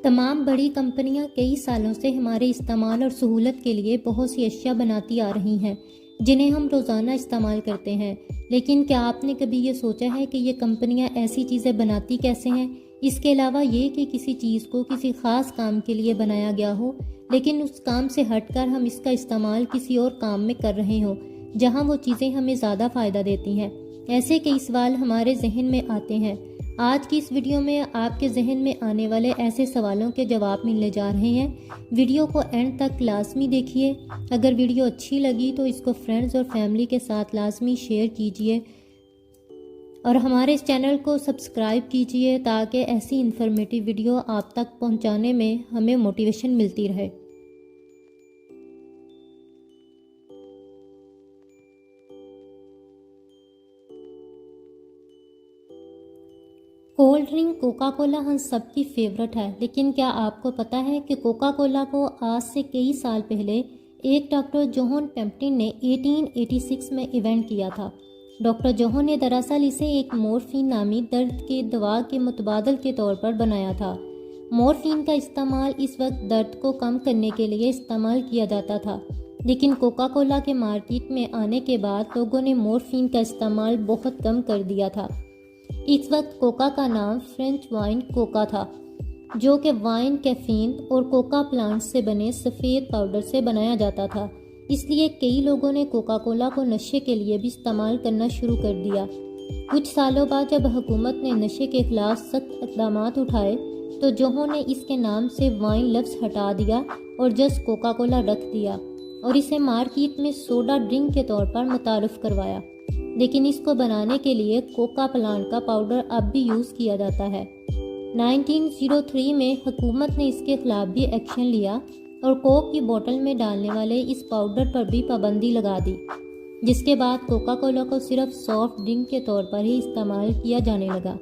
تمام بڑی کمپنیاں کئی سالوں سے ہمارے استعمال اور سہولت کے لیے بہت سی اشیاء بناتی آ رہی ہیں جنہیں ہم روزانہ استعمال کرتے ہیں، لیکن کیا آپ نے کبھی یہ سوچا ہے کہ یہ کمپنیاں ایسی چیزیں بناتی کیسے ہیں؟ اس کے علاوہ یہ کہ کسی چیز کو کسی خاص کام کے لیے بنایا گیا ہو، لیکن اس کام سے ہٹ کر ہم اس کا استعمال کسی اور کام میں کر رہے ہوں جہاں وہ چیزیں ہمیں زیادہ فائدہ دیتی ہیں۔ ایسے کئی سوال ہمارے ذہن میں آتے ہیں۔ آج کی اس ویڈیو میں آپ کے ذہن میں آنے والے ایسے سوالوں کے جواب ملنے جا رہے ہیں۔ ویڈیو کو اینڈ تک لازمی دیکھیے۔ اگر ویڈیو اچھی لگی تو اس کو فرینڈز اور فیملی کے ساتھ لازمی شیئر کیجیے اور ہمارے اس چینل کو سبسکرائب کیجیے تاکہ ایسی انفارمیٹیو ویڈیو آپ تک پہنچانے میں ہمیں موٹیویشن ملتی رہے۔ کولڈ ڈرنک کوکا کولا ہم سب کی فیورٹ ہے، لیکن کیا آپ کو پتہ ہے کہ کوکا کولا کو آج سے کئی سال پہلے ایک ڈاکٹر جوہن پیمپٹن نے 1886 میں ایونٹ کیا تھا۔ ڈاکٹر جوہن نے دراصل اسے ایک مورفین نامی درد کی دوا کے متبادل کے طور پر بنایا تھا۔ مورفین کا استعمال اس وقت درد کو کم کرنے کے لیے استعمال کیا جاتا تھا، لیکن کوکا کولا کے مارکیٹ میں آنے کے بعد لوگوں نے مورفین کا استعمال بہت کم کر دیا تھا۔ اس وقت کوکا کا نام فرینچ وائن کوکا تھا، جو کہ وائن کیفین اور کوکا پلانٹ سے بنے سفید پاؤڈر سے بنایا جاتا تھا۔ اس لیے کئی لوگوں نے کوکا کولا کو نشے کے لیے بھی استعمال کرنا شروع کر دیا۔ کچھ سالوں بعد جب حکومت نے نشے کے خلاف سخت اقدامات اٹھائے تو جوہن نے اس کے نام سے وائن لفظ ہٹا دیا اور جسٹ کوکا کولا رکھ دیا اور اسے مارکیٹ میں سوڈا ڈرنک کے طور پر متعارف کروایا، لیکن اس کو بنانے کے لیے کوکا پلانٹ کا پاؤڈر اب بھی یوز کیا جاتا ہے۔ 1903 میں حکومت نے اس کے خلاف بھی ایکشن لیا اور کوک کی بوتل میں ڈالنے والے اس پاؤڈر پر بھی پابندی لگا دی، جس کے بعد کوکا کولا کو صرف سافٹ ڈرنک کے طور پر ہی استعمال کیا جانے لگا،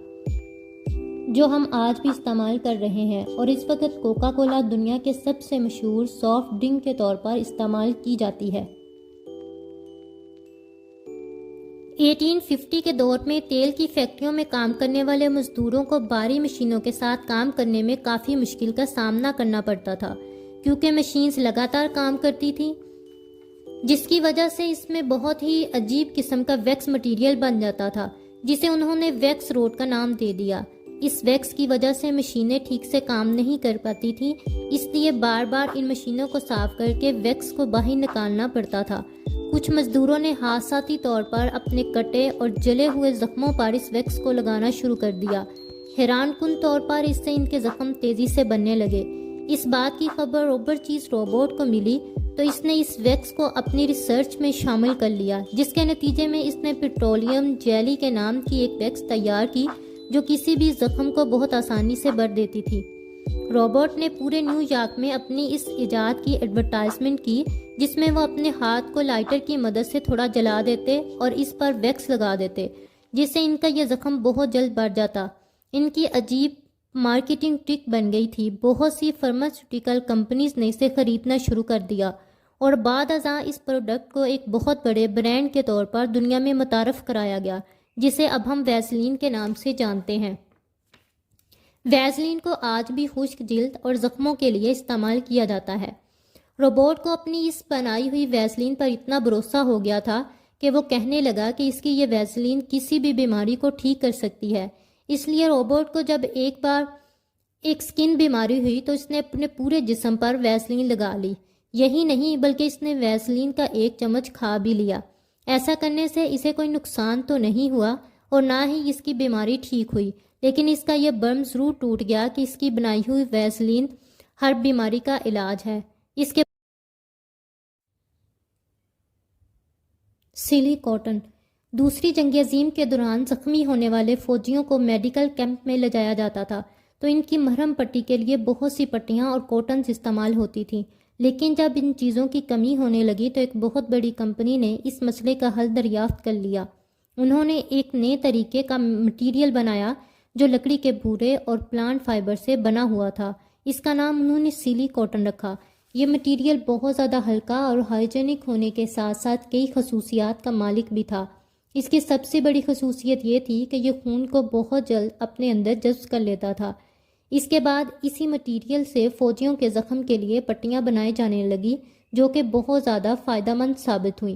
جو ہم آج بھی استعمال کر رہے ہیں، اور اس وقت کوکا کولا دنیا کے سب سے مشہور سافٹ ڈرنک کے طور پر استعمال کی جاتی ہے۔ 1850 کے دور میں تیل کی فیکٹریوں میں کام کرنے والے مزدوروں کو بھاری مشینوں کے ساتھ کام کرنے میں کافی مشکل کا سامنا کرنا پڑتا تھا، کیونکہ مشینز لگاتار کام کرتی تھیں، جس کی وجہ سے اس میں بہت ہی عجیب قسم کا ویکس مٹیریل بن جاتا تھا، جسے انہوں نے ویکس روڈ کا نام دے دیا۔ اس ویکس کی وجہ سے مشینیں ٹھیک سے کام نہیں کر پاتی تھیں، اس لیے بار بار ان مشینوں کو صاف کر کے ویکس کو باہر نکالنا پڑتا تھا۔ کچھ مزدوروں نے حادثاتی طور پر اپنے کٹے اور جلے ہوئے زخموں پر اس ویکس کو لگانا شروع کر دیا۔ حیران کن طور پر اس سے ان کے زخم تیزی سے بننے لگے۔ اس بات کی خبر روبرٹ چیز روبوٹ کو ملی تو اس نے اس ویکس کو اپنی ریسرچ میں شامل کر لیا، جس کے نتیجے میں اس نے پیٹرولیم جیلی کے نام کی ایک ویکس تیار کی جو کسی بھی زخم کو بہت آسانی سے بھر دیتی تھی۔ روبوٹ نے پورے نیو یارک میں اپنی اس ایجاد کی ایڈورٹائزمنٹ کی، جس میں وہ اپنے ہاتھ کو لائٹر کی مدد سے تھوڑا جلا دیتے اور اس پر ویکس لگا دیتے، جس سے ان کا یہ زخم بہت جلد بڑھ جاتا۔ ان کی عجیب مارکیٹنگ ٹرک بن گئی تھی۔ بہت سی فارماسیوٹیکل کمپنیز نے اسے خریدنا شروع کر دیا اور بعد ازاں اس پروڈکٹ کو ایک بہت بڑے برانڈ کے طور پر دنیا میں متعارف کرایا گیا، جسے اب ہم ویسلین کے نام سے جانتے ہیں۔ ویسلین کو آج بھی خشک جلد اور زخموں کے لیے استعمال کیا جاتا ہے۔ روبوٹ کو اپنی اس بنائی ہوئی ویسلین پر اتنا بھروسہ ہو گیا تھا کہ وہ کہنے لگا کہ اس کی یہ ویسلین کسی بھی بیماری کو ٹھیک کر سکتی ہے۔ اس لیے روبوٹ کو جب ایک بار ایک سکن بیماری ہوئی تو اس نے اپنے پورے جسم پر ویسلین لگا لی۔ یہی نہیں بلکہ اس نے ویسلین کا ایک چمچ کھا بھی لیا۔ ایسا کرنے سے اسے کوئی نقصان تو نہیں ہوا اور نہ ہی اس کی بیماری ٹھیک ہوئی، لیکن اس کا یہ برم ضرور ٹوٹ گیا کہ اس کی بنائی ہوئی ویسلین ہر بیماری کا علاج ہے۔ اس کے سیلی کاٹن۔ دوسری جنگ عظیم کے دوران زخمی ہونے والے فوجیوں کو میڈیکل کیمپ میں لے جایا جاتا تھا تو ان کی مرہم پٹی کے لیے بہت سی پٹیاں اور کاٹنز استعمال ہوتی تھیں، لیکن جب ان چیزوں کی کمی ہونے لگی تو ایک بہت بڑی کمپنی نے اس مسئلے کا حل دریافت کر لیا۔ انہوں نے ایک نئے طریقے کا مٹیریل بنایا جو لکڑی کے بھورے اور پلانٹ فائبر سے بنا ہوا تھا۔ اس کا نام انہوں نے سیلی کاٹن رکھا۔ یہ مٹیریل بہت زیادہ ہلکا اور ہائیجینک ہونے کے ساتھ ساتھ کئی خصوصیات کا مالک بھی تھا۔ اس کی سب سے بڑی خصوصیت یہ تھی کہ یہ خون کو بہت جلد اپنے اندر جذب کر لیتا تھا۔ اس کے بعد اسی مٹیریل سے فوجیوں کے زخم کے لیے پٹیاں بنائی جانے لگی جو کہ بہت زیادہ فائدہ مند ثابت ہوئیں۔